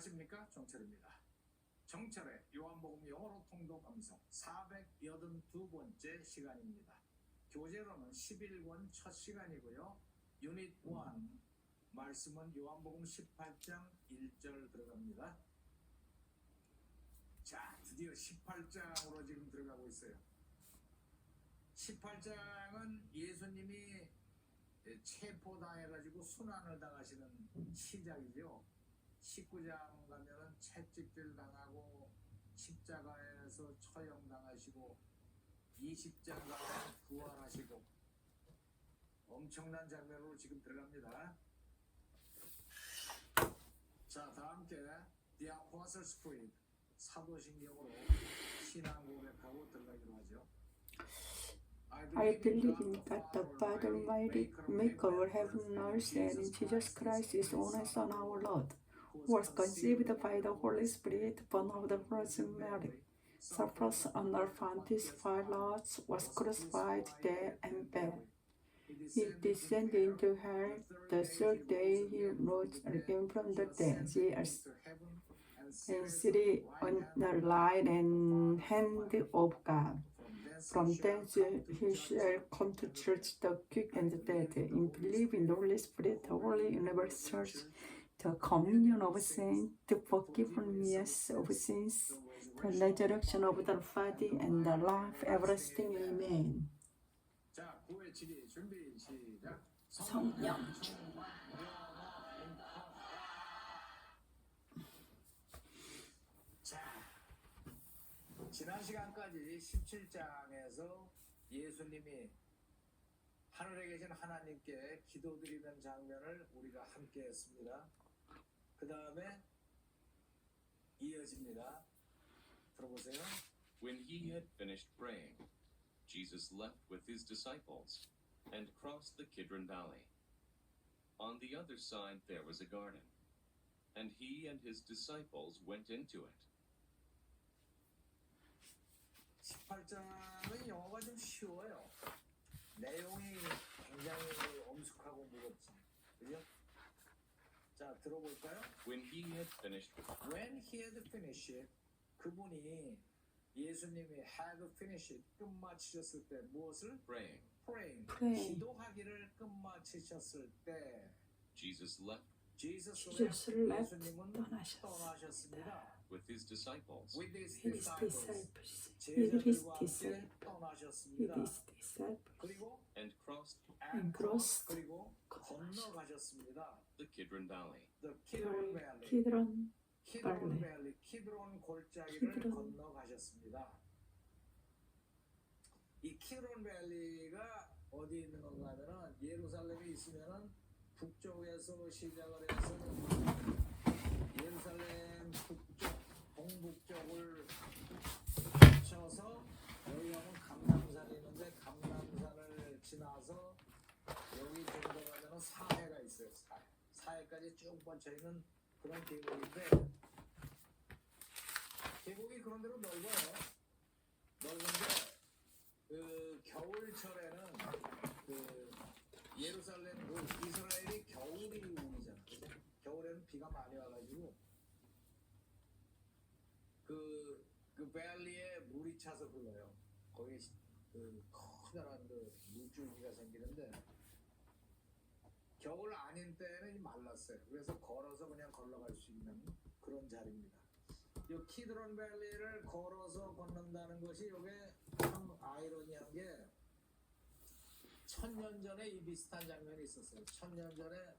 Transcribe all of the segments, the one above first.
안녕하십니까, 정철입니다. 정철의 요한복음 영어로 통독 감성 482번째 시간입니다. 교재로는 11권 첫 시간이고요. 유닛 1 말씀은 요한복음 18장 1절 들어갑니다. 자, 드디어 18장으로 지금 들어가고 있어요. 18장은 예수님이 체포당해가지고 순환을 당하시는 시작이죠. 19장 가면은 채찍질 당하고 십자가에서 처형당하시고 20장 가면 부활하시고 엄청난 장면으로 지금 들어갑니다. 자, 다 함께 The Apostles' Creed 사도신경으로 신앙 고백하고 들어가기로 하죠. I believe in God the Father Almighty, maker of heaven and earth, and in Jesus Christ, His only Son, our Lord, who was conceived by the Holy Spirit, born of the Virgin Mary, suffered under Pontius Pilate, was crucified, dead, and buried. He descended into hell. The third day He rose again from the dead. He is seated on the right hand of God. From thence He shall come to judge the quick and the dead. In believe in the Holy Spirit, the Holy Universal Church, the communion of saints, the forgiveness of sins, the resurrection of the body, and the life everlasting. Amen. 자, 9회 7위 준비 시작. 성령. 자, 지난 시간까지 17장에서 예수님이 하늘에 계신 하나님께 기도드리는 장면을 우리가 함께 했습니다. 그 다음에 이어집니다. 들어보세요. When he had finished praying, Jesus left with his disciples and crossed the Kidron Valley. On the other side there was a garden, and he and his disciples went into it. 18장은 영어가 좀 쉬워요. 내용이 굉장히 엄숙하고 무겁지. 그죠? 자, 들어볼까요? When he had finished, When he had finished, 그분이 예수님이 had finished, 끝마치셨을 때 무엇을? praying, praying, Praying. 기도하기를 끝마치셨을 때 Jesus left 예수를 예수님은 떠나셨습니다. 떠나셨습니다. with his disciples With his His disciples, disciples. 제자들과 함께 With 떠나셨습니다. his disciples. 그리고 and crossed And crossed. 그리고 건너가셨습니다. the Kidron Valley. The Kidron Valley, 키드론 키드론 Valley. 밸리, 키드론 골짜기를 키드론. 건너가셨습니다. 이 키드론 밸리가 어디 있는 건가 하면은 예루살렘에 있으면은 북쪽에서 시작을 해서 예루살렘 북쪽, 동북쪽을 거쳐서 여기 가면 감람산이 있는데 감람산을 지나서 여기 정도 가면은 사해가 있어요. 사해까지 쭉 뻗쳐 있는 그런 계곡인데 계곡이 그런 대로 넓어요. 넓은데 그 겨울철에는 그 예루살렘 그 이스라엘이 겨울이 오잖아. 겨울에는 비가 많이 와가지고 그 밸리에 물이 차서 흘러요. 거기 그 커다란 그 물줄기가 생기는데 겨울 아닌 때는 말랐어요. 그래서 걸어서 그냥 걸러갈 수 있는 그런 자리입니다. 이 키드론 밸리를 걸어서 걷는다는 것이 이게 참 아이러니한 게 1000년 전에 이 비슷한 장면이 있었어요. 1000년 전에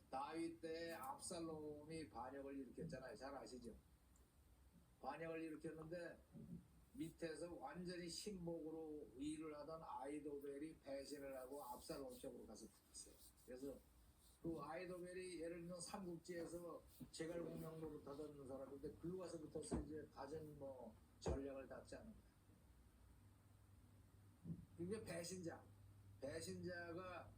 다윗 때 압살롬이 반역을 일으켰잖아요. 잘 아시죠? 반역을 일으켰는데 밑에서 완전히 신복으로 일을 하던 아이도벨이 배신을 하고 압살롬 쪽으로 가서 붙었어요. 그래서 그 아이도벨이 예를 들면 삼국지에서 제갈공명 노릇하던 사람인데 글로 가서 붙어서 이제 가진 뭐 전략을 닦지 않는다. 이게 배신자가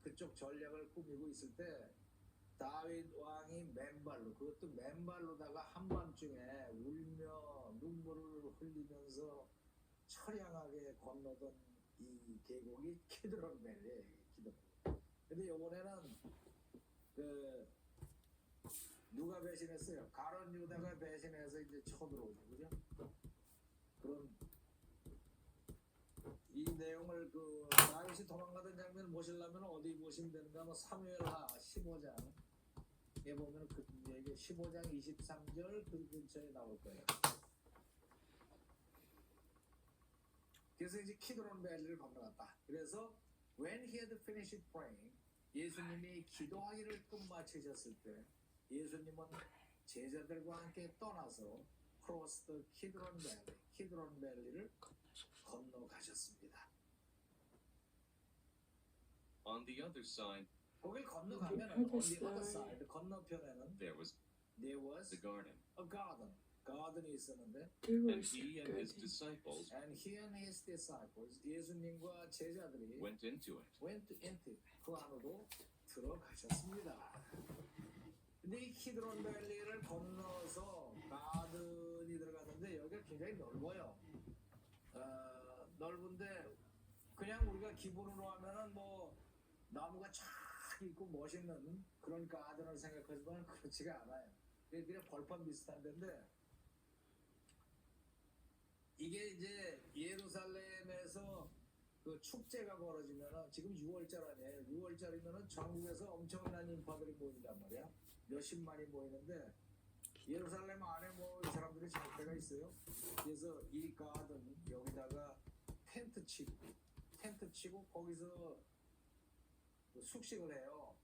그쪽 전략을 꾸미고 있을 때 다윗 왕이 맨발로, 그것도 맨발로다가 한밤중에 울며 눈물을 흘리면서 처량하게 건너던 이 계곡이 키드론 밸리예요. 근데 이번에는 그 누가 배신했어요? 가룟 유다가 배신해서 이제 쳐들어오죠, 그죠? 그런 이 내용을 그 다윗이 도망가던 장면을 보시려면 어디 보시면 되는가? 뭐 사무엘하 15장에 보면 그 얘기 15장 23절 그 근처에 나올 거예요. 그래서 이제 키드론 밸리를 건너갔다. 그래서 when he had finished praying, 예수님이 기도하기를 끝마치셨을 때 예수님은 제자들과 함께 떠나서 cross the Kidron Valley, 키드론 밸리를 건너가셨습니다. On the other side, 거길 건너가면 The on the other other side. side 건너편에는 there was there was the garden, a garden. 가든이 있었는데 There and was he a and his garden. disciples and he and his disciples 예수님과 제자들이 went into it. went into 그 안으로 들어가셨습니다. 근데 이 키드론 밸리를 건너서 가든이 들어갔는데 여기가 굉장히 넓어요. 넓은데 그냥 우리가 기본으로 하면은 뭐 나무가 쫙 있고 멋있는 그런 가든을 생각하지만 그렇지가 않아요. 그냥 벌판 비슷한 데인데 이게 이제 예루살렘에서 그 축제가 벌어지면은 지금 6월달 아니에요. 6월달이면은 전국에서 엄청난 인파들이 모인단 말이야. 몇십만이 모이는데 예루살렘 안에 뭐 이 사람들이 잘 때가 있어요. 그래서 이 가든 여기다가 텐트 치고 거기서 숙식을 해요.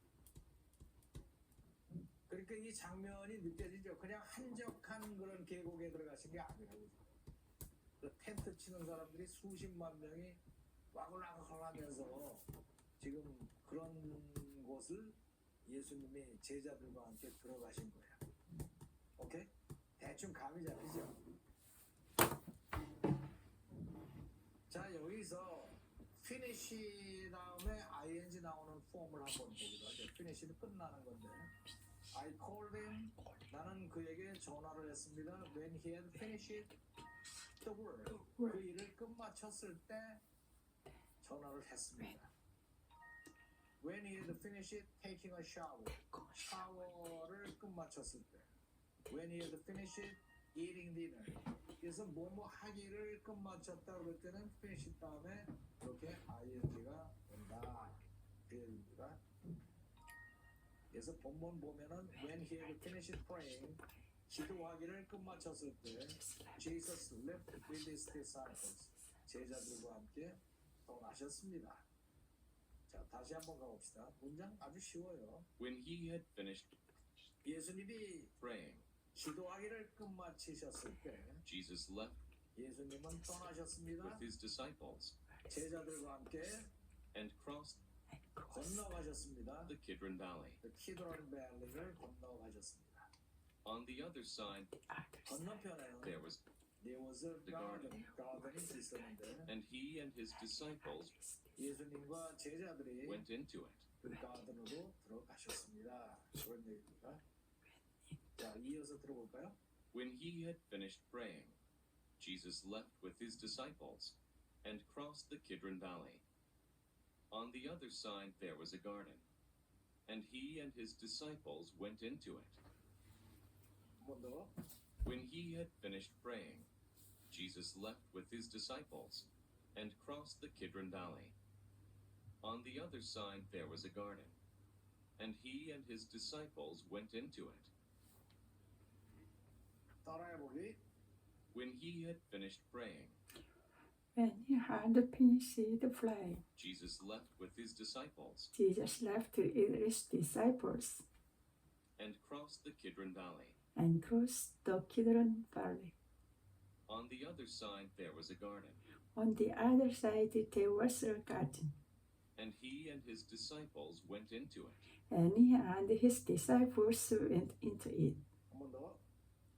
그러니까 이 장면이 느껴지죠. 그냥 한적한 그런 계곡에 들어가신 게 아니라고. 그 텐트 치는 사람들이 수십만 명이 와글와글 하면서 지금 그런 곳을 예수님이 제자들과 함께 들어가신 거예요. 오케이? 대충 감이 잡히죠? 자, 여기서 finish 다음에 ing 나오는 폼을 한번 보기로 하죠. finish는 끝나는 건데 I called him, 나는 그에게 전화를 했습니다. When he had finished the work, 그 일을 끝마쳤을 때 전화를 했습니다. When he had finished taking a shower, 샤워를 끝마쳤을 때. When he had finished eating dinner, 그래서 뭐뭐 하기를 끝마쳤다 그럴 때는 finish 다음에 이렇게 ing가 온다. 그 얘기입니다. 그래서 본문 보면은 when he had finished praying, 기도하기를 끝마쳤을 때 Jesus left with his disciples, 제자들과 함께 떠나셨습니다. 자, 다시 한번 가봅시다. 문장 아주 쉬워요. When he had finished 예수님이 praying, 기도하기를 끝마치셨을 때 Jesus left 예수님은 떠나셨습니다. with his disciples 제자들과 함께 and crossed 건너가셨습니다. the Kidron Valley. 그 키드론 밸리를 건너가셨습니다. On the other side, 건너편에는 there was there was a garden, 가든이 있었는데 and he and his disciples 예수님과 제자들이 went into it. 그 가든으로 들어가셨습니다. 그런 얘기입니다. 자, 이어서 들어볼까요? When he had finished praying, Jesus left with his disciples and crossed the Kidron Valley. On the other side there was a garden, and he and his disciples went into it. 한 번 더. When he had finished praying, Jesus left with his disciples and crossed the Kidron Valley. On the other side there was a garden, and he and his disciples went into it. 따라해보기. When he had finished praying, When he had finished praying, Jesus left with his disciples Jesus left with his disciples and crossed the Kidron Valley. and crossed the Kidron Valley. On the other side there was a garden, On the other side there was a garden, and he and his disciples went into it. and he and his disciples went into it. 한 번 더.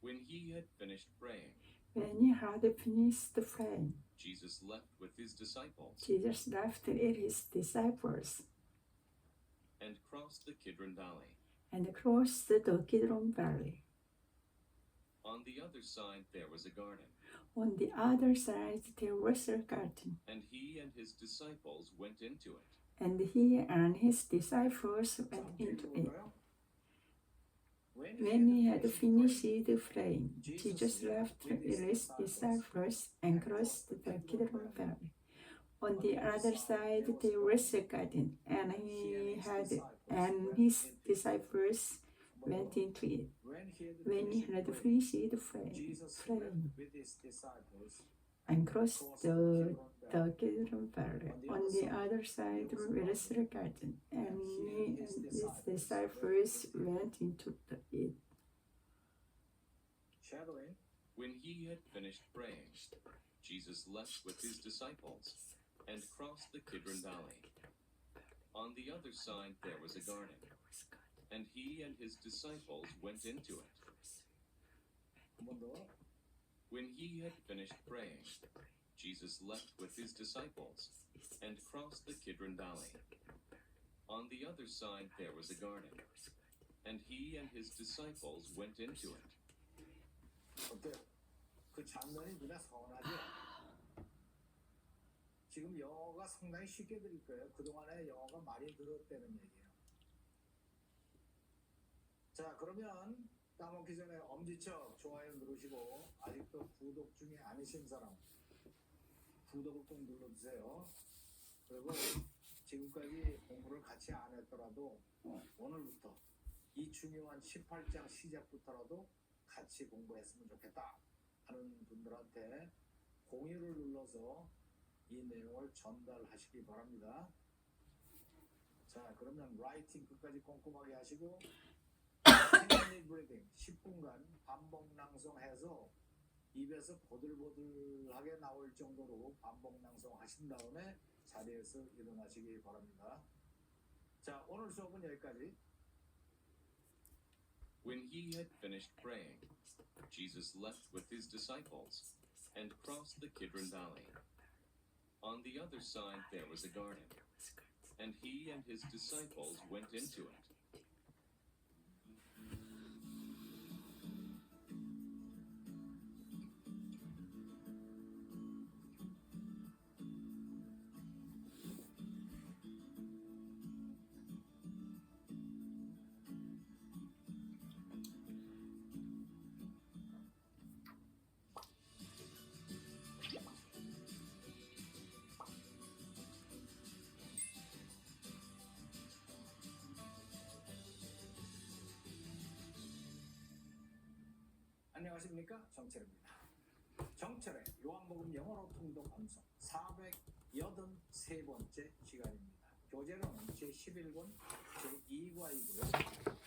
When he had finished praying, When he had finished praying, Jesus left with his disciples Jesus left with his disciples and crossed the Kidron Valley. and crossed the Kidron Valley. On the other side there was a garden, On the other side there was a garden, and he and his disciples went into it. and he and his disciples 자, went 함께 into it. 읽어볼까요? When he had finished praying, Jesus left his disciples and crossed the Kidron Valley. On the other side, there was a garden, and his disciples went into it. When he had finished praying with his disciples and crossed the Kidron Valley, on the other side was the garden, and his disciples went into it. shadowing. When he had finished praying, Jesus left with his disciples and crossed the Kidron Valley. On the other side there was a garden, and he and his disciples went into it. 한 번 더. When he had finished praying, Jesus left with his disciples and crossed the Kidron Valley. On the other side there was a garden, and he and his disciples went into it. 어때요? 그 장면이 눈에 선하죠? 지금 영어가 상당히 쉽게 들릴 거예요. 그동안에 영어가 많이 들었다는 얘기예요. 자, 그러면 따먹기 전에 엄지척 좋아요 누르시고 아직도 구독 중에 아니신 사람 구독을 꼭 눌러주세요. 그리고 지금까지 공부를 같이 안 했더라도 오늘부터 이 중요한 18장 시작부터라도 같이 공부했으면 좋겠다 하는 분들한테 공유를 눌러서 이 내용을 전달하시기 바랍니다. 자, 그러면 라이팅 끝까지 꼼꼼하게 하시고 생리 브리딩 10분간 반복 낭송해서 입에서 보들보들하게 나올 정도로 반복 낭송하신 다음에 자리에서 일어나시기 바랍니다. 자, 오늘 수업은 여기까지. When he had finished praying, Jesus left with his disciples and crossed the Kidron Valley. On the other side there was a garden, and he and his disciples went into it. 안녕하십니까, 정철입니다. 정철의 요한복음 영어로 통독 방송 483번째 시간입니다. 교재는 제11권 제2과이고요.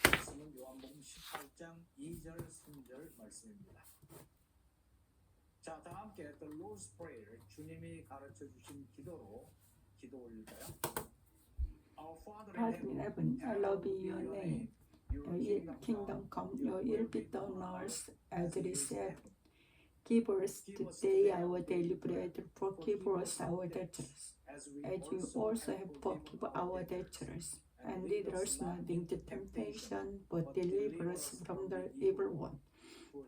말씀은 요한복음 18장 2절 3절 말씀입니다. 자, 다 함께 The Lord's Prayer, 주님이 가르쳐 주신 기도로 기도 올릴까요? Our Father in heaven, hallowed be your name. Your kingdom come, your will be done on earth as it is in heaven. Give us today our daily bread, forgive us our debtors, as you also have forgiven our debtors. And lead us not into temptation, but deliver us from the evil one.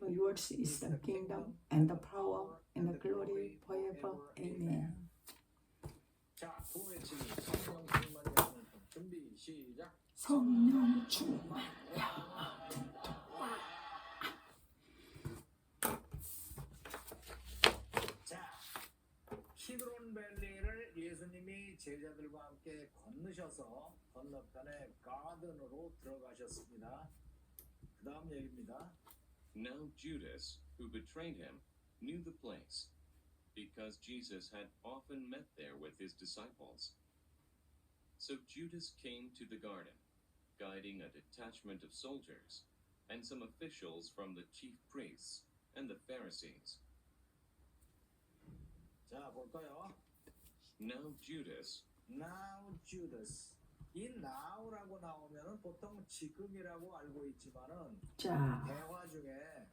For yours is the kingdom, and the power, and the glory forever. Amen. 자, 구호외치기 성령 충만이 하는 준비 시작. 성령 충만이야. 자, 키드론 밸리를 예수님이 제자들과 함께 건너셔서 건너편에 가든으로 들어가셨습니다. 그 다음 얘기입니다. Now Judas, who betrayed him, knew the place, because Jesus had often met there with his disciples. So Judas came to the garden, guiding a detachment of soldiers and some officials from the chief priests and the Pharisees. 자, 볼까요? Now Judas, 이 now라고 나오면은 보통 지금이라고 알고 있지만은 자, 대화 중에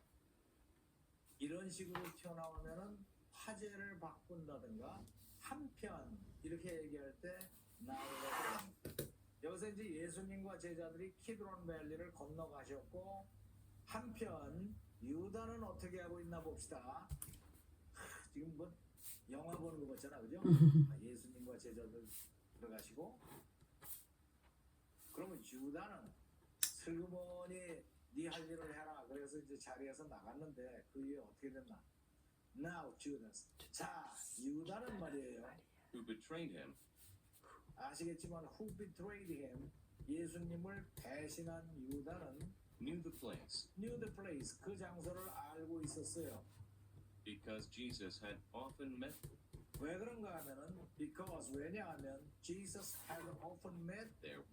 이런 식으로 튀어나오면은 화제를 바꾼다든가 한편 이렇게 얘기할 때 now라고 합니다. 여기서 이제 예수님과 제자들이 키드론 밸리를 건너가셨고 한편 유다는 어떻게 하고 있나 봅시다. 지금 뭐 영화 보는 거 같잖아, 그죠? 예수님과 제자들 들어가시고 그러면 유다는 슬그머니 네 할 일을 해라. 그래서 이제 자리에서 나갔는데 그 이후에 어떻게 됐나? Now Judas. 자, 유다는 말이에요. who betrayed him, 아시겠지만 who betrayed him? 예수님을 배신한 유다는 knew the place, knew the place. 그 장소를 알고 있었어요. because Jesus had often met 왜 그런가 하면은 because 왜냐하면 Jesus had often met there.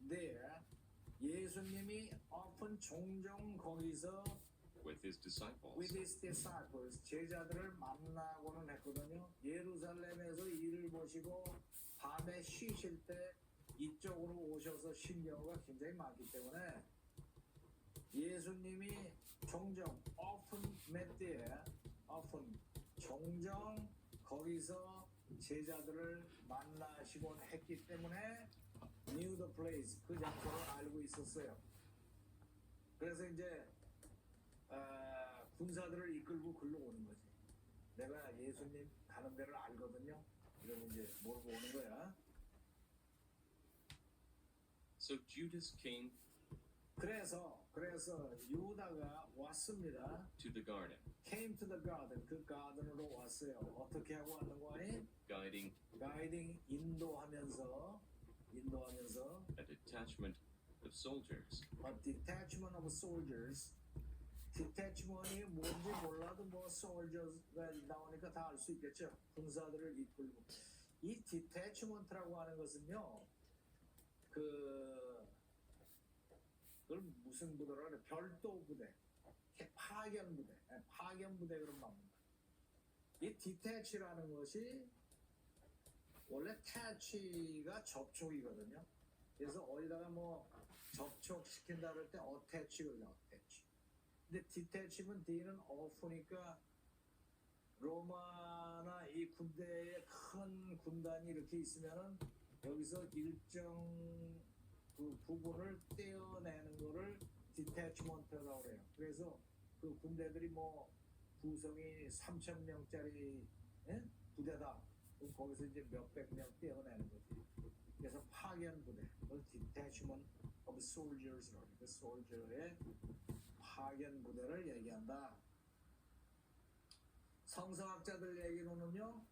예수님이 often 종종 거기서 with his disciples. with his disciples 제자들을 만나고는 했거든요. 예루살렘에서 일을 보시고 밤에 쉬실 때 이쪽으로 오셔서 쉰 경우가 굉장히 많기 때문에 예수님이 종종 often met there, often 종종 거기서 제자들을 만나시곤 했기 때문에 knew the place 그 장소를 알고 있었어요. 그래서 이제 군사들을 이끌고 글로 오는 거지. 내가 예수님 가는 데를 알거든요. 이러면 이제 모르고 오는 거야. So Judas came 그래서 유다가 왔습니다. to the garden, Came to the garden. 그 가든으로 왔어요. 어떻게 하고 왔는 거니? guiding 가이딩 인도하면서 a detachment of soldiers. a detachment of soldiers. detachment이 뭔지 몰라도 뭐 soldiers가 나오니까 다 알 수 있겠죠. 군사들을 이끌고. 이 detachment라고 하는 것은요. 그걸 무슨 부대라 그래? 별도 부대, 파견 부대, 파견 부대 그런 말입니다. 이 detach라는 것이 원래 attach가 접촉이거든요. 그래서 어디다가 뭐 접촉시킨다 그럴 때 attach 그러죠, attach. 근데 detach면 D는 off니까 로마나 이 군대에 큰 군단이 이렇게 있으면은 여기서 일정 그 부분을 떼어내는 거를 디태치먼트라고 그래요. 그래서 그 군대들이 뭐 구성이 3,000명짜리 부대다. 그럼 거기서 이제 몇백 명 떼어내는 거지. 그래서 파견 부대, 그걸 detachment of soldiers라고 해요. 그 soldier의 파견 부대를 얘기한다. 성서학자들 얘기로는요,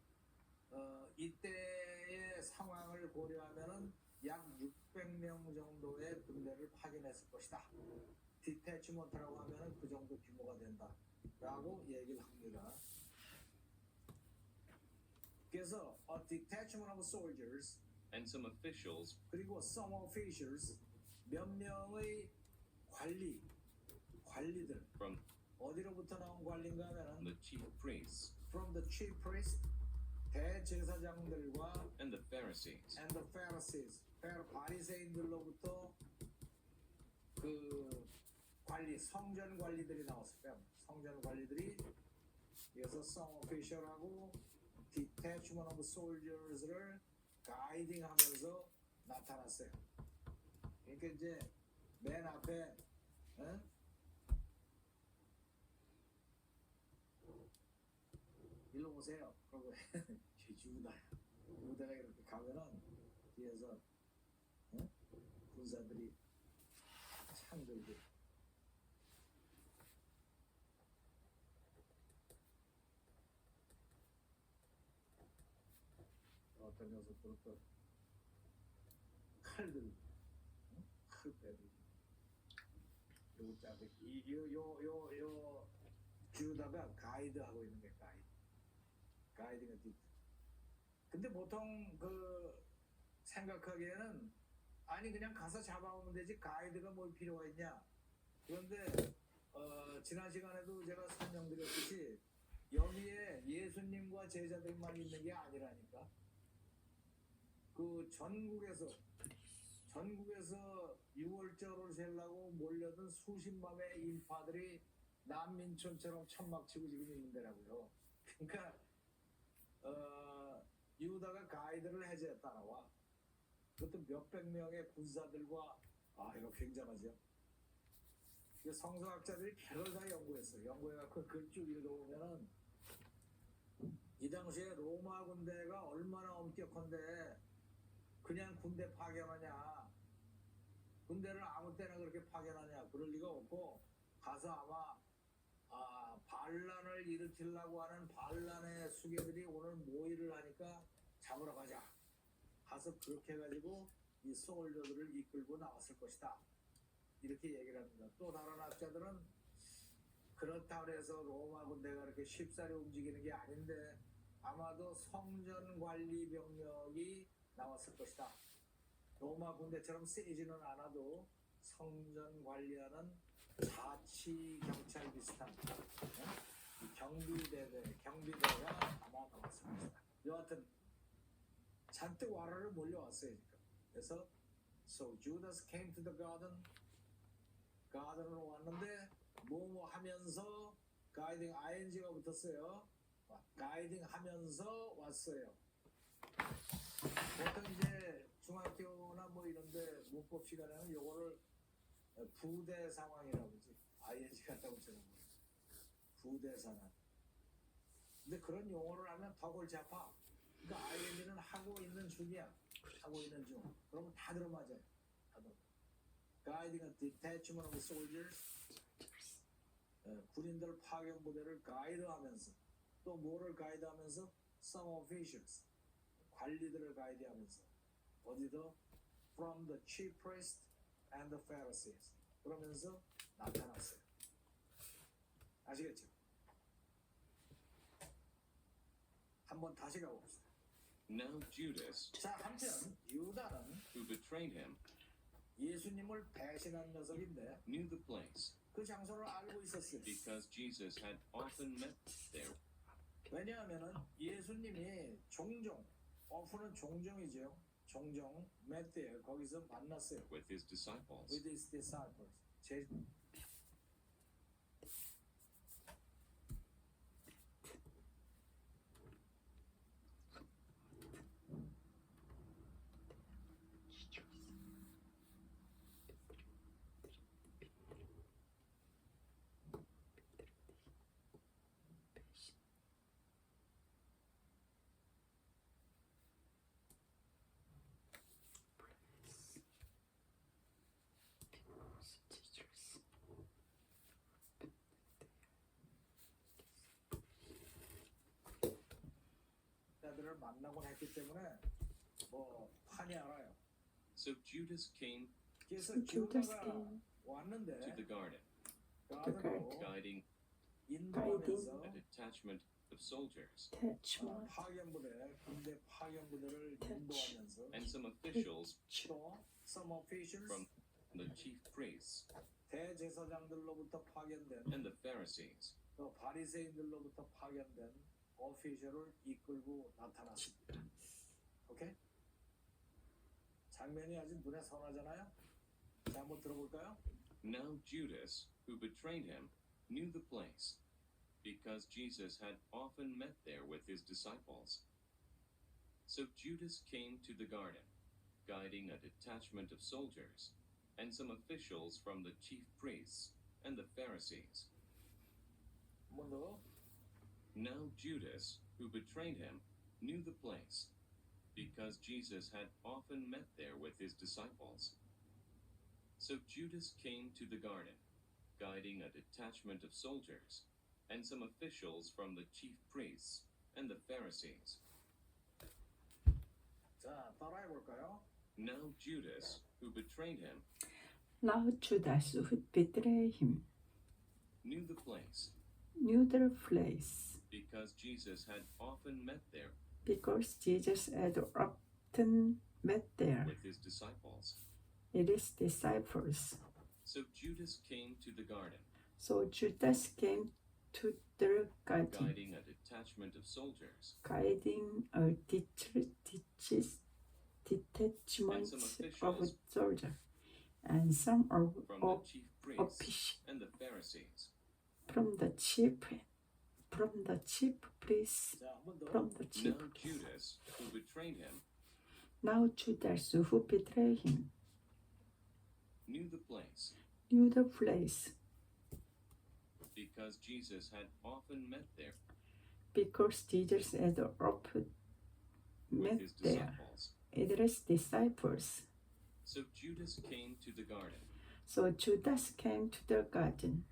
이때의 상황을 고려하면은 약 600명 정도의 군대를 파견했을 것이다. 디태치먼트라고 하면은 그 정도 규모가 된다라고 얘기를 합니다. 그래서 a detachment of soldiers And some officials 그리고 some officials 몇 명의 관리들 from 어디로부터 나온 관리인가 하면은 the chief priests from the chief priest 대제사장들과 and the Pharisees and the Pharisees 바리새인들로부터 그 성전 관리들이 나왔어요. 성전 관리들이 그래서 some official하고 detachment of soldiers를 가이딩하면서 나타났어요. 그러니까 이제 맨 앞에 일로 오세요. 그러고 유다가 이렇게 가면은 뒤에서 군사들이 창 들고 어떤 녀석들은 또 칼 들고 칼 빼들고 요 주다가 가이드하고 있는 게 가이드가 뒤. 근데 보통 그 생각하기에는 아니 그냥 가서 잡아오면 되지 가이드가 뭘 필요가 있냐. 그런데 지난 시간에도 제가 설명드렸듯이 여기에 예수님과 제자들만 있는 게 아니라니까. 그 전국에서 6월절을 세려고 몰려든 수십만의 인파들이 난민촌처럼 천막치고 지금 있는 데라고요. 그러니까 유다가 가이드를 해줘야 따라와. 그것도 몇백 명의 군사들과 이거 굉장하죠. 성서학자들이 별걸 다 연구했어요. 연구해갖고 그걸 쭉 읽어보면은 이 당시에 로마 군대가 얼마나 엄격한데 그냥 군대 파견하냐, 군대를 아무 때나 그렇게 파견하냐, 그럴 리가 없고 가서 아마 반란을 일으키려고 하는 반란의 수괴들이 오늘 모의를 하니까 잡으러 가자. 가서 그렇게 해가지고 이 소울저들을 이끌고 나왔을 것이다. 이렇게 얘기를 합니다. 또 다른 학자들은 그렇다고 해서 로마 군대가 그렇게 쉽사리 움직이는 게 아닌데 아마도 성전 관리 병력이 나왔을 것이다. 로마 군대처럼 세지는 않아도 성전 관리하는 자치 경찰 비슷한 경비대가 아마 나왔을 것이다. 여하튼 잔뜩 와라를 몰려왔어요. 지금. 그래서 So Judas came to the garden. 가든으로 왔는데 뭐뭐 하면서 가이딩 ing가 붙었어요. 가이딩 하면서 왔어요. 보통 이제 중학교나 뭐 이런데 문법 시간에는 요거를 부대 상황이라고 그러지. ing 갖다 붙여놓은 거예요. 부대 상황. 근데 그런 용어를 하면 더 골치 아파. 그러니까 ing는 하고 있는 중이야. 하고 있는 중. 그러면 다 들어맞아요. 다 들어. Guiding a detachment of soldiers. 군인들 파견 부대를 가이드하면서 또 뭐를 가이드하면서 some officials 관리들을 가이드하면서 어디서 from the chief priest and the Pharisees 그러면서 나타났어요. 아시겠죠? 한번 다시 가봅시다. Now Judas, 자, 한편 유다는 who betrayed him, 예수님을 배신한 녀석인데 knew the place, 그 장소를 알고 있었어요. because Jesus had often met there 왜냐하면은 예수님이 종종, often 종종이죠. 종종 met there 거기서 만났어요. with his disciples. With his disciples. 자들을 만나곤 했기 때문에 뭐 판이 알아요. So Judas came 그래서 Judas 유다가 came to 왔는데 the garden, 가든으로 guiding 인도하면서 a detachment of soldiers attachment, 파견부대, 군대 파견부대를 인도하면서 and some officials 또 some officials from the chief priests 대제사장들로부터 파견된 and the Pharisees. 또 바리새인들로부터 파견된 오피셜을 이끌고 나타났습니다. 오케이? 장면이 아주 눈에 선하잖아요. 자, 한번 들어볼까요? Now Judas, who betrayed him, knew the place, because Jesus had often met there with his disciples. So Judas came to the garden, guiding a detachment of soldiers, and some officials from the chief priests and the Pharisees. 한번 더. Now Judas, who betrayed him, knew the place, because Jesus had often met there with his disciples. So Judas came to the garden, guiding a detachment of soldiers, and some officials from the chief priests and the Pharisees. 자, 따라해 볼까요? Now Judas, who betrayed him, now Judas who betrayed him knew the place, knew the place, because Jesus had often met there because Jesus had often met there with his disciples. with his disciples. So Judas came to the garden, So Judas came to the garden, guiding a detachment of soldiers, guiding a detachment of soldiers and some of from the chief priests officials and the Pharisees. from the chief priests, 자, 한번 더. from the chief. Now Judas, who betrayed him, Now Judas who betrayed him knew the place, knew the place because Jesus had often met there because Jesus had often with met his there disciples. with his disciples. So Judas came to the garden, So Judas came to the garden,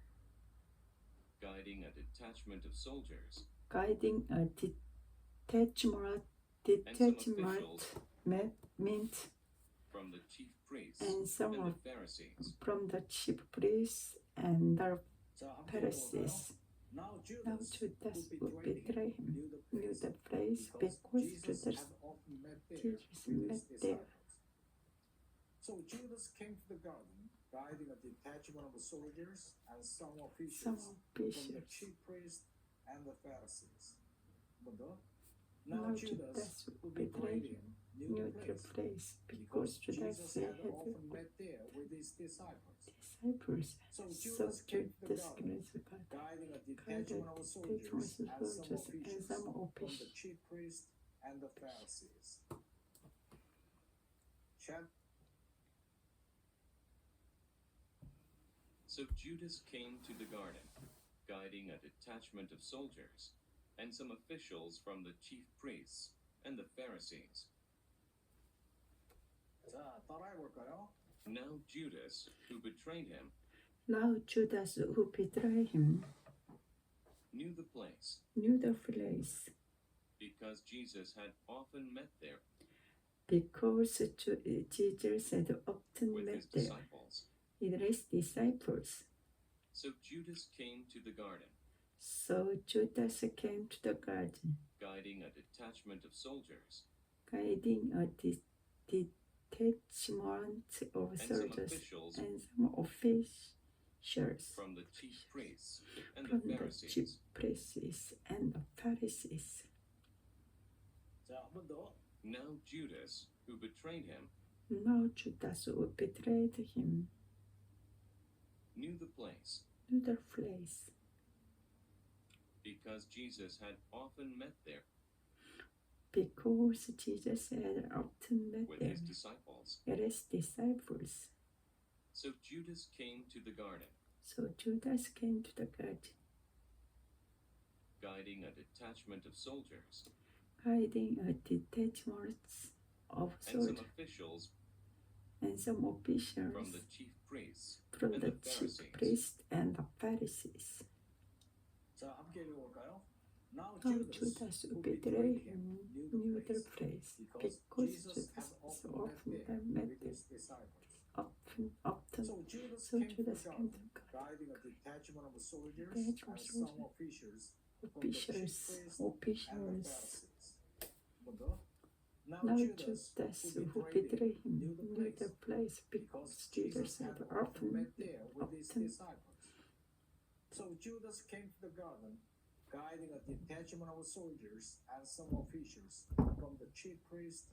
guiding a detachment of soldiers, guiding a detachment from the chief priests and some and of the Pharisees. from the chief priests and the 자, 함께 Pharisees. 읽어볼까요? Now Now Judas, Judas who would betrayed betray him, him, knew the place because Jesus Judas had often met there Jesus with met his there. disciples. So Judas came to the garden, guiding a detachment of soldiers and some some officials from the officials. chief priests and the Pharisees. 한번 더. Now Now Judas, Judas who betrayed betrayed him, him, knew knew the the place place because Judas Jesus had had often met there with his disciples. disciples. So So Judas came to the Judas garden, came to God, guiding a guided detachment of soldiers and some soldiers and officials some from the officials. chief priests and the Pharisees. So Judas came to the garden, guiding a detachment of soldiers and some officials from the chief priests and the Pharisees. 자, 따라해볼까요? Now Judas, who betrayed him, Now Judas who betrayed him knew the place knew the place because Jesus had often met there because Jesus had often with met his there disciples. with his disciples. So Judas came to the garden, So Judas came to the garden, guiding a detachment of soldiers guiding a detachment of and some soldiers officials and some officials from the chief priests and from the the chief Pharisees. priests and the Pharisees. 자, 한번 더. Now Judas, who betrayed him, Now Judas who betrayed him knew the place knew the place because Jesus had often met there because Jesus had often met with there his disciples. with his disciples. So Judas came to the garden, So Judas came to the garden, guiding a detachment of soldiers guiding a detachment of and some soldiers officials and some officials from the chief priests from and the the chief Pharisees. priests and the Pharisees. 자, 함께 읽어볼까요? Now Now Judas, Judas who who betrayed betrayed him, him knew the place place because because Jesus had Jesus often often met there met with there his disciples. often. So Judas So came to the Judas came garden, to the garden, guiding a detachment of soldiers Detachment and of some soldiers, officials from the chief officials, priests and the officials. Pharisees. 한번 더. Now Now Judas, Judas who who betrayed betrayed him, him knew the place because because Jesus Jesus had had often often met there with his often disciples. So Judas came to the garden, guiding a detachment of soldiers and some officials from the chief priest.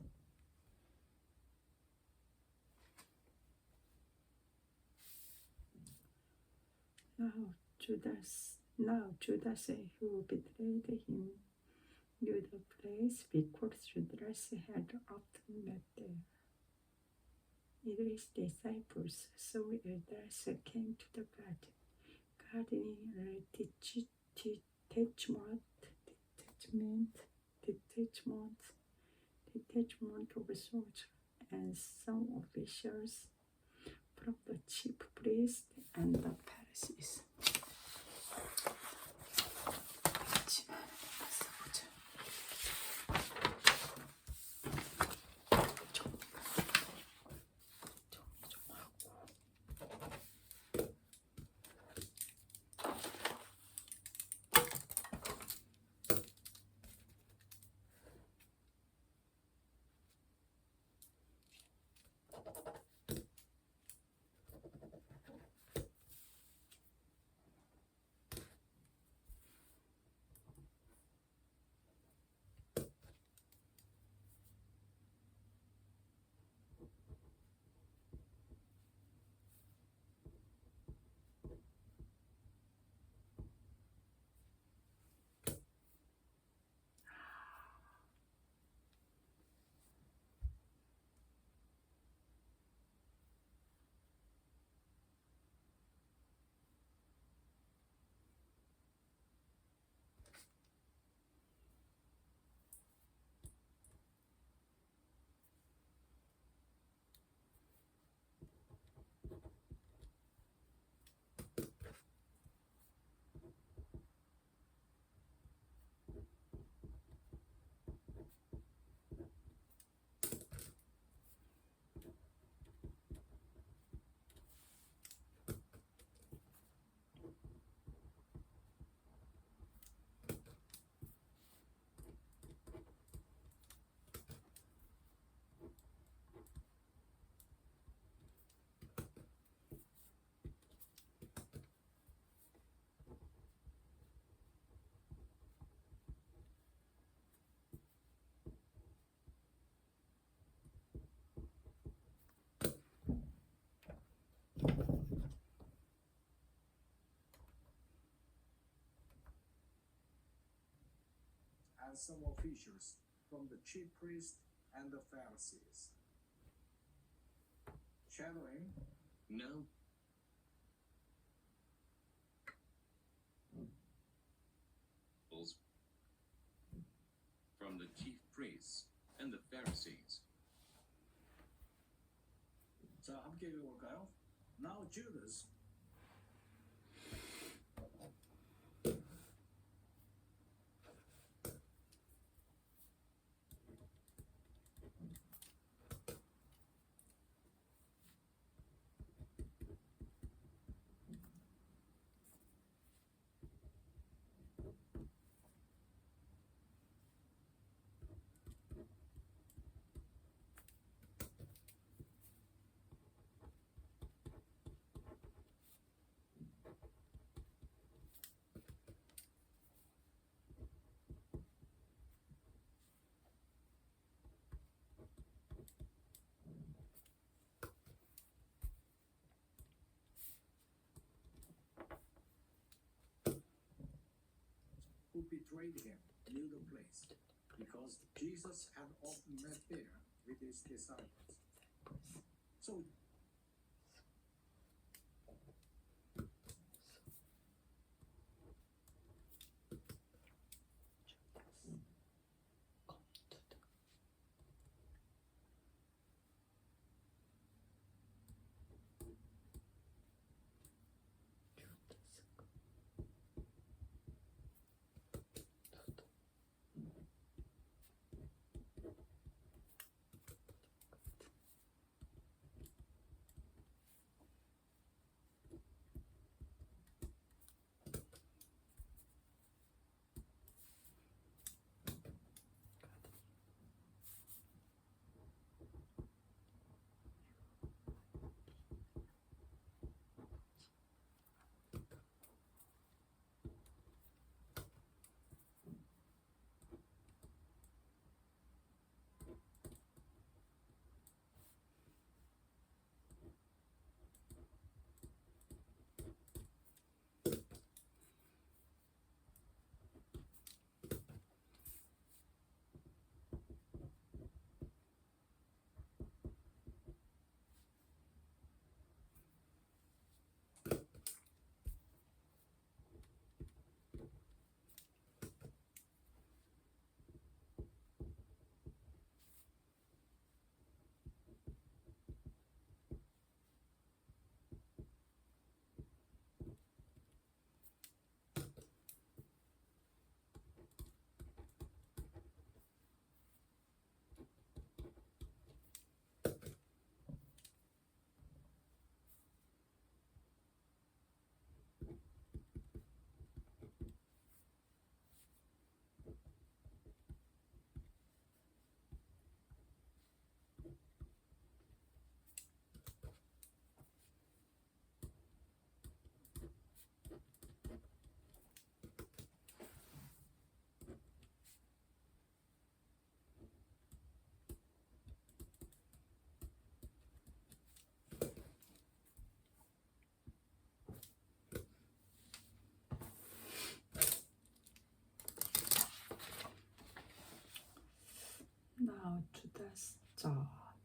Now Judas who betrayed him knew the place because Judas had often met there with his disciples. So Judas came to the garden, guiding a detachment of soldiers and some officials from the chief priests and the Pharisees. and some officials from the chief priests and the Pharisees. Shadowing, Now from the chief priests and the Pharisees. 자, 함께 읽어볼까요? Now Judas, who betrayed him, knew the place, because Jesus had often met there with his disciples. So,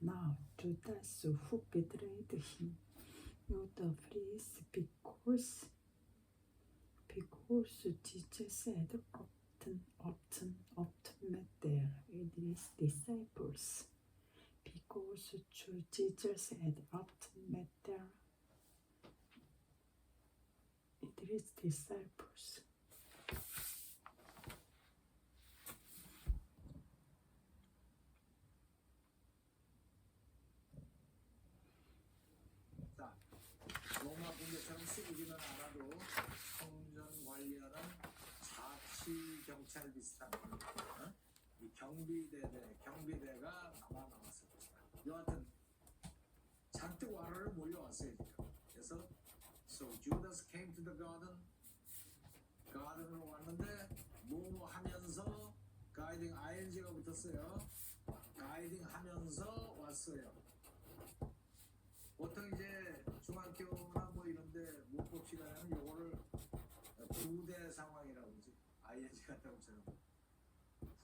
Now Judas who betrayed him knew the place because Jesus had often met there with his disciples. Because Jesus had often met there with his disciples. 자, 로마 군대처럼 쓰이지는 않아도 성전 관리하는 자치 경찰 비슷한 이 경비대가 아마 나왔을 것이다. 여하튼 잔뜩 와르르 몰려왔어요 지금. 그래서 So Judas came to the garden으로 왔는데 뭐 하면서 가이딩 ing가 붙었어요. 가이딩 하면서 왔어요. 보통 이제 중학교나 뭐 이런데 문법 시간에는 요거를 부대 상황이라고 그러지. ing 같다고 저는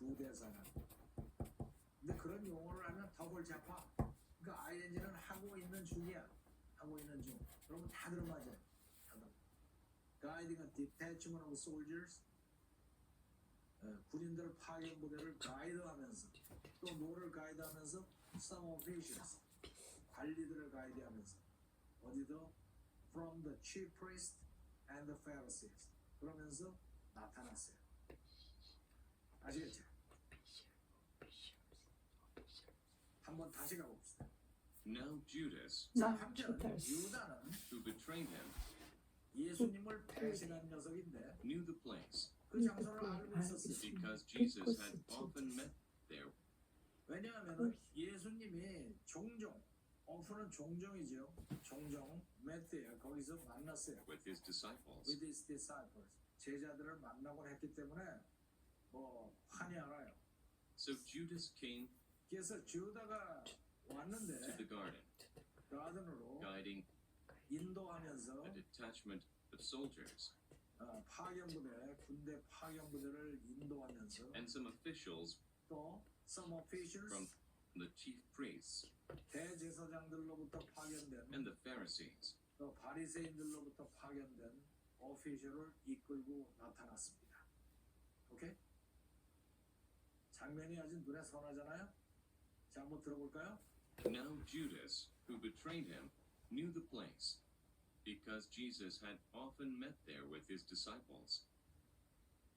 부대사는. 근데 그런 용어를 하면 더 골치 아파. 그러니까 ing는 하고 있는 중이야. 하고 있는 중. 그러면 다 들어맞아요. 다 들어. Guiding a detachment of soldiers. 군인들 파견 부대를 가이드하면서 또 뭐를 가이드하면서 some officials 관리들을 가이드하면서 어디도 from the chief priest and the Pharisees 그러면서 나타났어요. 아시겠죠? 한번 다시 가봅시다. Now Judas, 자, Now 한편 Judas, 유다는 who betrayed him, 예수님을 배신한 녀석인데 knew the place 그 장소를 알고 있었어요. because Jesus had often met there. 왜냐하면 예수님이 종종 often 종종이죠. 종종 met 거기서 만났어요. with his disciples. With his disciples 제자들을 만나곤 했기 때문에 뭐 환히 알아요. So Judas came 그래서 주다가 to 왔는데 the garden, 가든으로 guiding 인도하면서 a detachment of soldiers 파견부대 군대 파견부대를 인도하면서 and some officials 또 some officials from the chief priests 대제사장들로부터 파견된 and the Pharisees. 또 바리새인들로부터 파견된 오피셜을 이끌고 나타났습니다. 오케이? 장면이 아주 눈에 선하잖아요. 자, 한번 들어볼까요? Now Judas, who betrayed him, knew the place because Jesus had often met there with his disciples.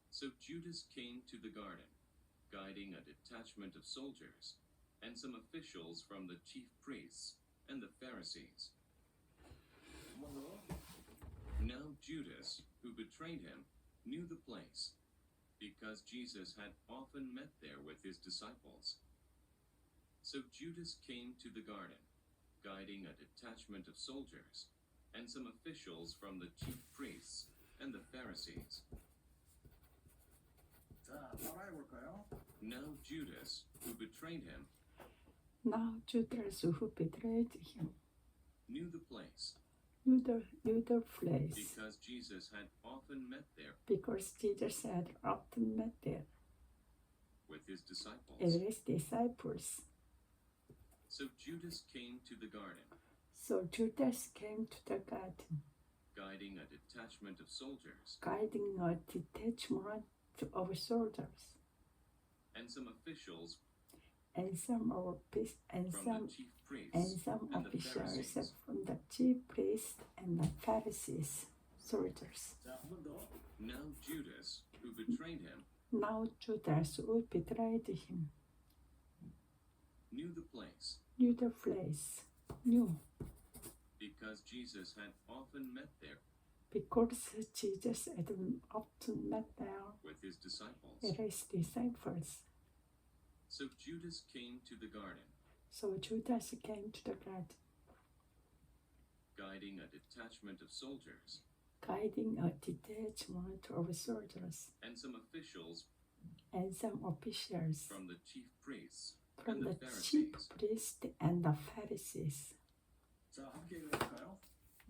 So Judas came to the garden, guiding a detachment of soldiers and some officials from the chief priests and the Pharisees. 한번 더. Now Judas, who betrayed him, knew the place because Jesus had often met there with his disciples. So Judas came to the garden, guiding a detachment of soldiers and some officials from the chief priests and the Pharisees. 자, 따라해 볼까요? Now Judas, who betrayed him, Now Judas, who betrayed him, knew the place knew the place because Jesus had often met there because Jesus had often met there with his disciples. with his disciples. So Judas came to the garden, So Judas came to the garden, guiding a detachment of soldiers guiding a detachment of soldiers and some officials and some from the chief priests and the officials Pharisees. from the chief priests and the Pharisees, soldiers. 자, 한 번 더. Now Judas, who betrayed him, Now Judas, who betrayed him, knew the place knew the place, knew because Jesus had often met there because Jesus had often met there with his disciples. with his disciples. So Judas came to the garden, So Judas came to the garden, guiding a detachment of soldiers guiding a detachment of soldiers and some officials and some officials from the chief priests from and the the chief Pharisees. priests and the Pharisees. 자, 함께 읽어볼까요?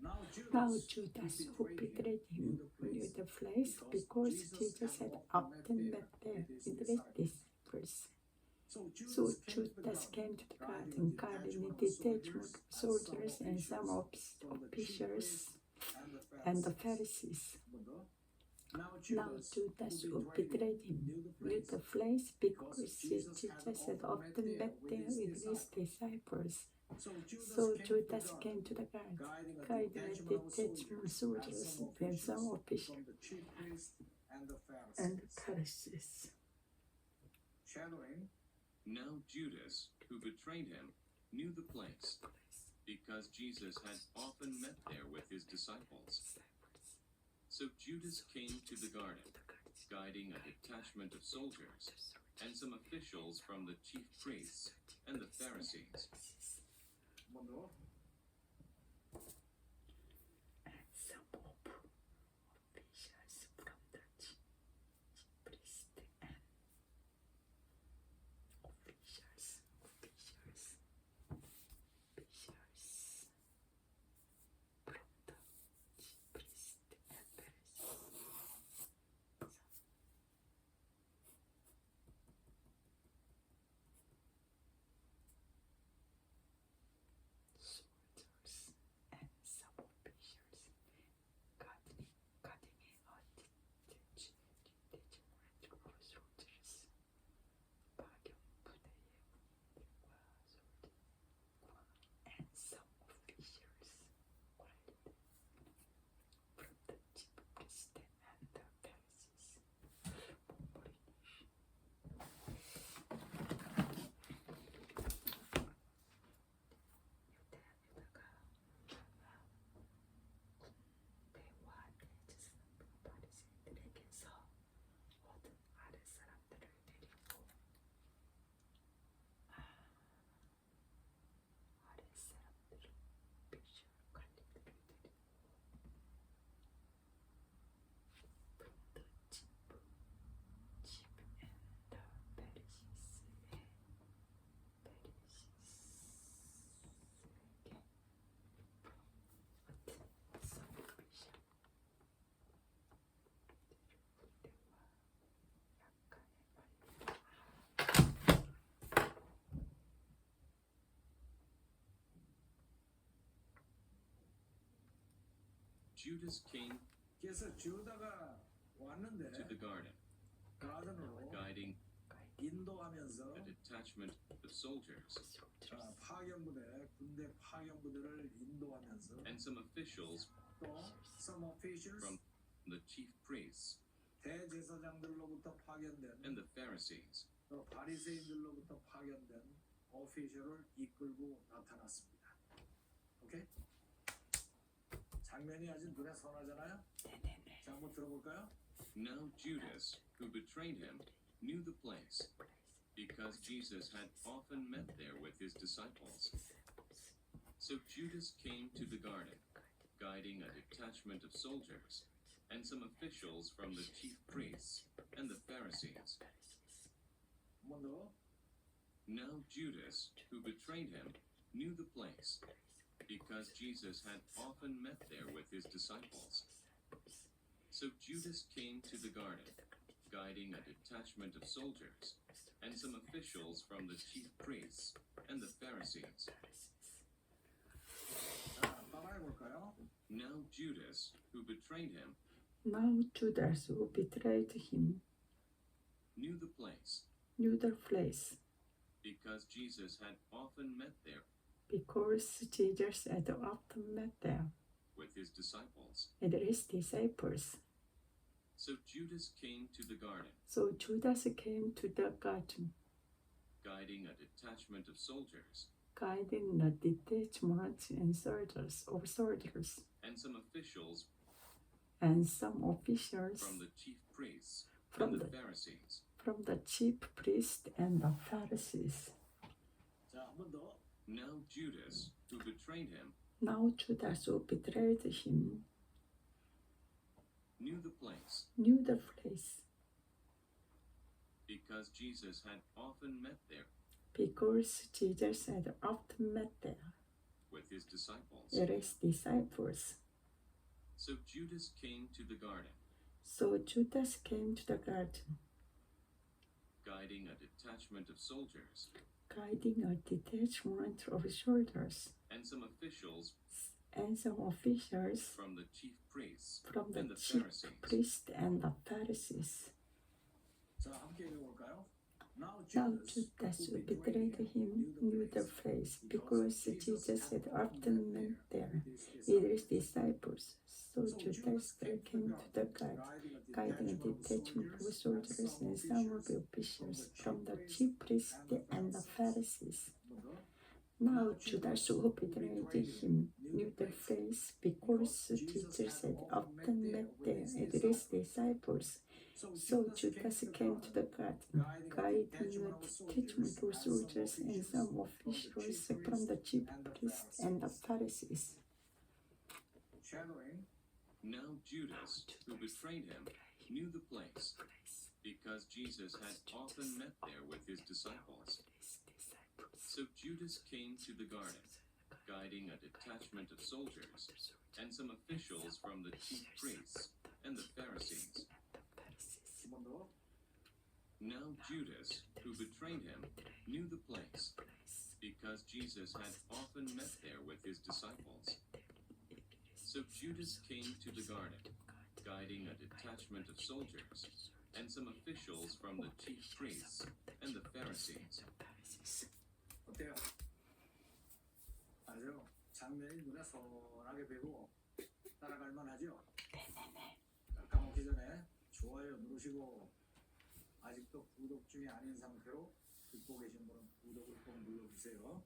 Now Now Judas, Judas, who who betrayed him, knew the place because Jesus had often met there with his disciples. So So Judas came to the garden, guiding a detachment of soldiers and some officials and the Pharisees. 한번 더. Now Judas, who betrayed him, knew the place because Jesus had often met there with his disciples. So Judas came to the garden, guiding a detachment of soldiers and some officials from the chief priests and the and Pharisees. Pharisees. Shadowing. Now Judas, who betrayed him, knew the place because Jesus had often met there with his disciples. So Judas came to the garden, guiding a detachment of soldiers and some officials from the chief priests and the Pharisees. 한번 더. And some officials from the chief priest and officials from the chief priest and Pharisees. Judas came 그래서 주다가 왔는데 to the garden, 가든으로 guiding 인도하면서 a detachment of soldiers 파견부대, 군대 파견부대를 인도하면서 and some officials 또 some officials from the chief priests 대제사장들로부터 파견된 and the Pharisees. 또 바리새인들로부터 파견된 오피셜을 이끌고 나타났습니다. 오케이? 장면이 아주 눈에 선하잖아요? 자, 한번 들어볼까요? Now Judas, who betrayed him, knew the place, because Jesus had often met there with his disciples. So Judas came to the garden, guiding a detachment of soldiers and some officials from the chief priests and the Pharisees. 한 번 더. Now Judas, who betrayed him, knew the place, because Jesus had often met there with his disciples. So Judas came to the garden, guiding a detachment of soldiers and some officials from the chief priests and the Pharisees. 자, 따라해볼까요? Now Judas, who betrayed him, Now Judas, who betrayed him, knew the place, knew the place, because Jesus had often met there because Jesus had often met there with his disciples. with his disciples. So Judas came to the garden, So Judas came to the garden, guiding a detachment of soldiers guiding a detachment and soldiers and some officials and some officials from the chief priests From and the the- Pharisees. from the chief priests and the Pharisees. 자, 한 번 더. Now Judas, who betrayed him, Now Judas, who betrayed him, knew the place, knew the place, because Jesus had often met there because Jesus had often met there with his disciples. with his disciples. So Judas came to the garden, So Judas came to the garden, guiding a detachment of soldiers guiding a detachment of soldiers and some officials and some officials from the chief priests from the and the chief Pharisees. priests and the Pharisees. 자, 함께 읽어볼까요? Now Now Judas, Judas, who who betrayed him, knew the place, because Jesus had often met there with his disciples. So Judas came to the garden, guiding a detachment of soldiers and some of the officials from the chief priests and the Pharisees. 한 번 더. Now Judas, who betrayed him, knew the place, because Jesus had often met there with his disciples. So Judas came to the garden, guiding a detachment of soldiers and some officials from the chief priests and the Pharisees. Shadowing. Now Judas, who betrayed him, knew the place, because Jesus had often met there with his disciples. So Judas came to the garden, guiding a detachment of soldiers and some officials from the chief priests and the Pharisees. 한 번 더. Now Judas, who betrayed him, knew the place, because Jesus had often met there with his disciples. So Judas came to the garden, guiding a detachment of soldiers and some officials from the chief priests and the Pharisees. 어때요? 아주 장면이 눈에 선하게 배고 따라갈 만하죠? 까먹기 전에 좋아요 누르시고 아직도 구독 중이 아닌 상태로 듣고 계신 분은 구독을 꼭 눌러주세요.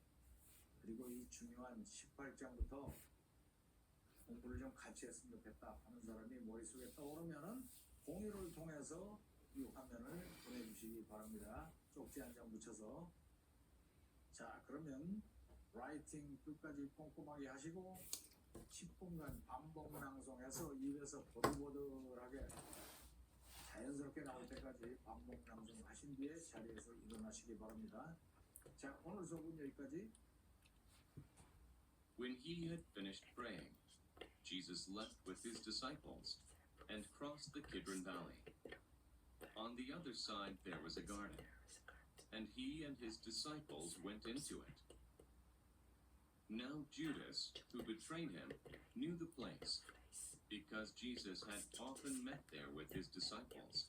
그리고 이 중요한 18장부터 공부를 좀 같이 했으면 좋겠다 하는 사람이 머릿속에 떠오르면은 공유를 통해서 이 화면을 보내주시기 바랍니다. 쪽지 한 장 묻혀서. 자, 그러면 라이팅 끝까지 꼼꼼하게 하시고 10분간 반복 낭송해서 입에서 보들보들하게 자연스럽게 나올 때까지 반복 낭송하신 뒤에 자리에서 일어나시기 바랍니다. 자, 오늘 수업은 여기까지. When he had finished praying, Jesus left with his disciples and crossed the Kidron Valley. On the other side there was a garden, and he and his disciples went into it. Now Judas, who betrayed him, knew the place, because Jesus had often met there with his disciples.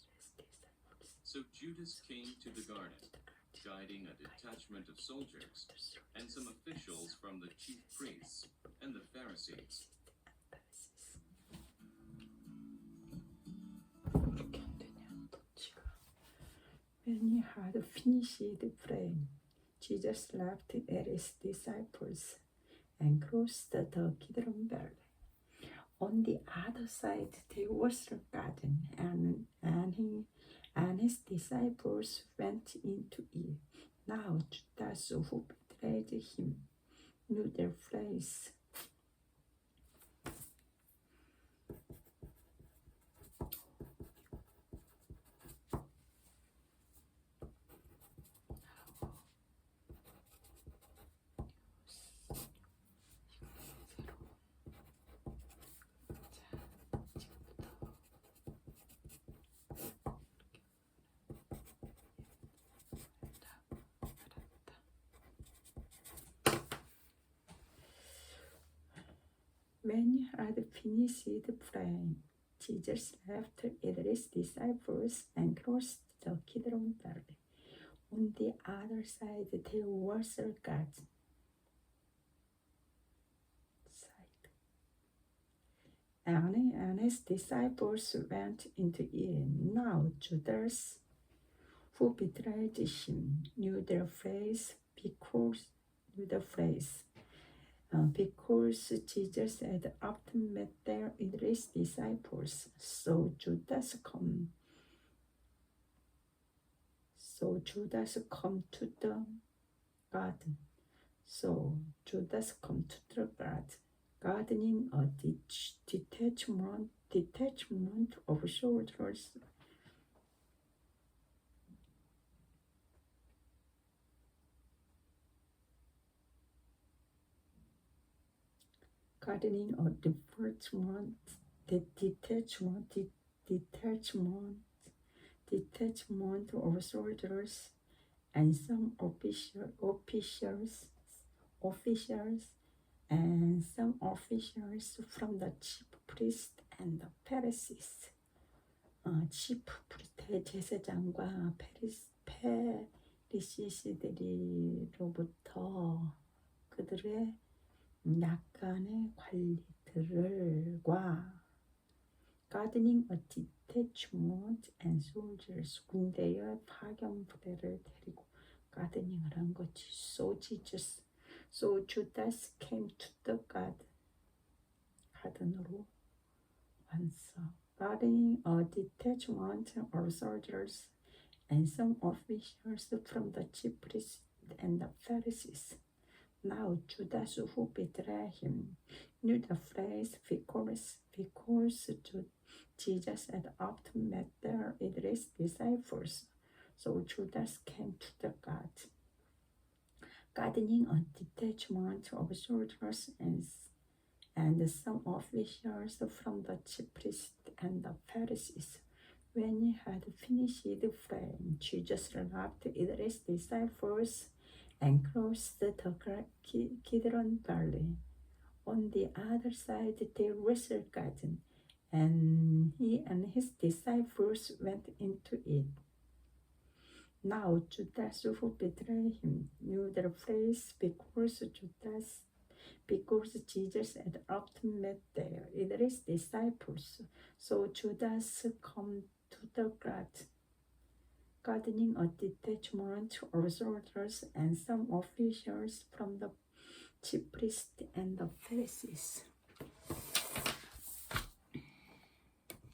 So Judas came to the garden, guiding a detachment of soldiers and some officials from the chief priests and the Pharisees. When he had finished praying, Jesus left his disciples and crossed the Kidron Valley. On the other side, there was a garden, and he and his disciples went into it. Now Judas, who betrayed him, knew their place. When he had finished praying, Jesus left his disciples and crossed the Kidron Valley. On the other side, there was a garden. And his disciples went into it. Now Judas, who betrayed him, knew the phrase because Jesus had often met there with his disciples. So Judas come to the garden. Gardening a detachment of soldiers. Gardening a detachment of soldiers and some officials from the chief priest and the Pharisees. chief priest 대제사장과 페리시스들로부터 그들의 약간의 관리들과 gardening a detachment and soldiers, 군대의 파견 부대를 데리고 가드닝을 한 거지. So Judas came to the garden. 가든으로 왔어. Gardening a detachment of soldiers and some officials from the chief priests and the Pharisees. Now Judas, who betrayed him, knew the phrase because Jesus had often met there with his disciples. So Judas came to the garden, gardening a detachment of soldiers and some officials from the chief priests and the Pharisees. When he had finished praying, Jesus left with his disciples and crossed the Kidron Valley. On the other side, there was a garden, and he and his disciples went into it. Now Judas, who betrayed him, knew the place because Jesus had often met there with his disciples. So Judas came to the garden, gardening a detachment of soldiers and some officials from the chief priests and the Pharisees.